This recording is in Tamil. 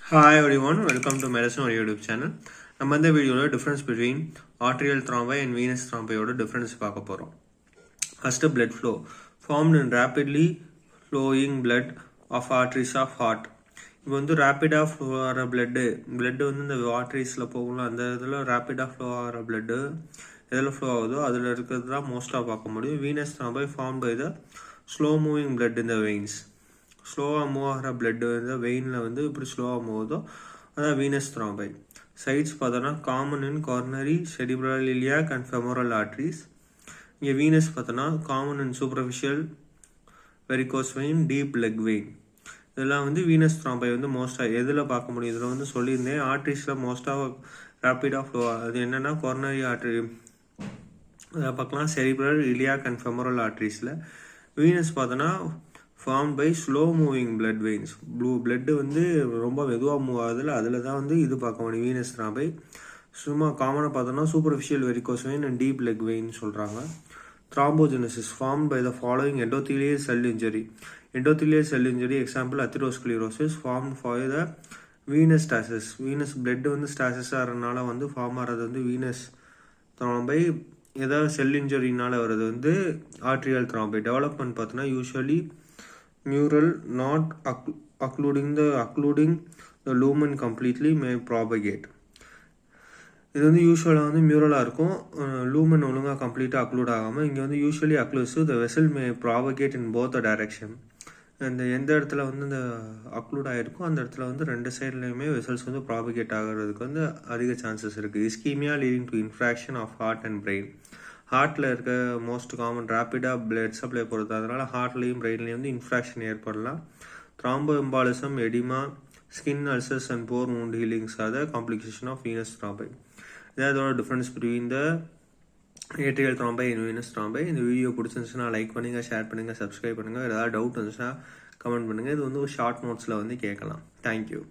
Hi everyone, welcome to Medicine on YouTube channel. நம்ம இந்த வீடியோவில் difference between arterial thrombi and venous த்ராம்பையோட டிஃப்ரென்ஸ் பார்க்க போகிறோம். First blood flow formed in rapidly flowing blood of arteries of heart. இப்போ வந்து ரேப்பிடாக ஃப்ளோ ஆகிற பிளட்டு வந்து இந்த ஆர்ட்ரிஸில் போகலாம். அந்த இதில் ரேப்பிடாக ஃப்ளோ ஆகிற பிளட்டு எதில் ஃப்ளோ ஆகுதோ அதில் இருக்கிறது தான் மோஸ்ட்டாக பார்க்க முடியும். Venous thrombi form by the slow moving blood in the veins. ஸ்லோவாக மூவ் ஆகிற பிளட்டு வந்து வெயினில் வந்து இப்படி ஸ்லோவாக மூவ் ஆகுதோ அதான் வீனஸ் த்ராம்பை. சைட்ஸ் பார்த்தோன்னா common in coronary cerebral iliac and femoral arteries. இங்கே வீனஸ் பார்த்தோன்னா common in superficial varicose vein, deep leg vein. இதெல்லாம் வந்து வீனஸ் த்ராம்பை வந்து மோஸ்ட்டாக எதில் பார்க்க முடியும். இதில் வந்து சொல்லியிருந்தேன் ஆர்ட்ரிஸில் மோஸ்ட்டாக ரேப்பிடாக ஃப்ளோ அது என்னென்னா கார்னரி ஆர்ட்ரி அதை பார்க்கலாம், செரிப்ரல் இலியாக் அண்ட் ஃபெமோரல் ஆர்ட்ரிஸில். வீனஸ் பார்த்தோன்னா form by slow moving blood veins. Blood வந்து ரொம்ப மெதுவாக மூவ் ஆகுதுல அதில் தான் வந்து இது பார்க்க முடியும் வீனஸ் த்ராம்பை. சும்மா காமனாக பார்த்தோம்னா superficial varicose vein and deep leg vein சொல்கிறாங்க. Thrombogenesis form by the following endothelial cell injury. Endothelial cell injury example atherosclerosis form for the venous stasis. Venous blood வந்து ஸ்டாசிஸ் ஆகிறதுனால வந்து ஃபார்ம் ஆகிறது வந்து வீனஸ் த்ராம்பை. ஏதாவது செல் இன்ஜரினால வர்றது வந்து ஆர்ட்ரியல் த்ராம்பை. டெவலப்மெண்ட் பார்த்தோன்னா usually mural not occluding the lumen completely may propagate. இது வந்து யூஸ்வலாக வந்து மியூரலாக இருக்கும், லூமன் ஒழுங்காக கம்ப்ளீட்டாக அக்ளூட் ஆகாமல். இங்கே வந்து usually occlusive the vessel May propagate in both direction. இந்த எந்த இடத்துல வந்து இந்த அக்ளூட் ஆகிருக்கும் அந்த இடத்துல வந்து ரெண்டு சைட்லையுமே வெசல்ஸ் வந்து ப்ராபகேட் ஆகிறதுக்கு வந்து அதிக சான்சஸ் இருக்குது. Ischaemia leading to infarction of heart and brain. ஹார்ட்டில் இருக்க மோஸ்ட் காமன் ரேப்பிடாக பிளட் சப்ளை பொறுத்து அதனால் ஹார்ட்லேயும் பிரெயின்லேயும் வந்து இன்ஃப்ராக்ஷன் ஏற்படலாம். Thromboembolism, oedema, skin ulcers and poor wound healings are the complication of venous thrombi. இதோட difference between the atrial thrombi and venous thrombi. இந்த வீடியோ பிடிச்சிருந்துச்சுன்னா லைக் பண்ணுங்கள், ஷேர் பண்ணுங்கள், சப்ஸ்கிரைப் பண்ணுங்கள். ஏதாவது டவுட் இருந்துச்சுன்னா கமெண்ட் பண்ணுங்கள். இது வந்து ஒரு ஷார்ட் நோட்ஸில் வந்து கேட்கலாம். தேங்க்யூ.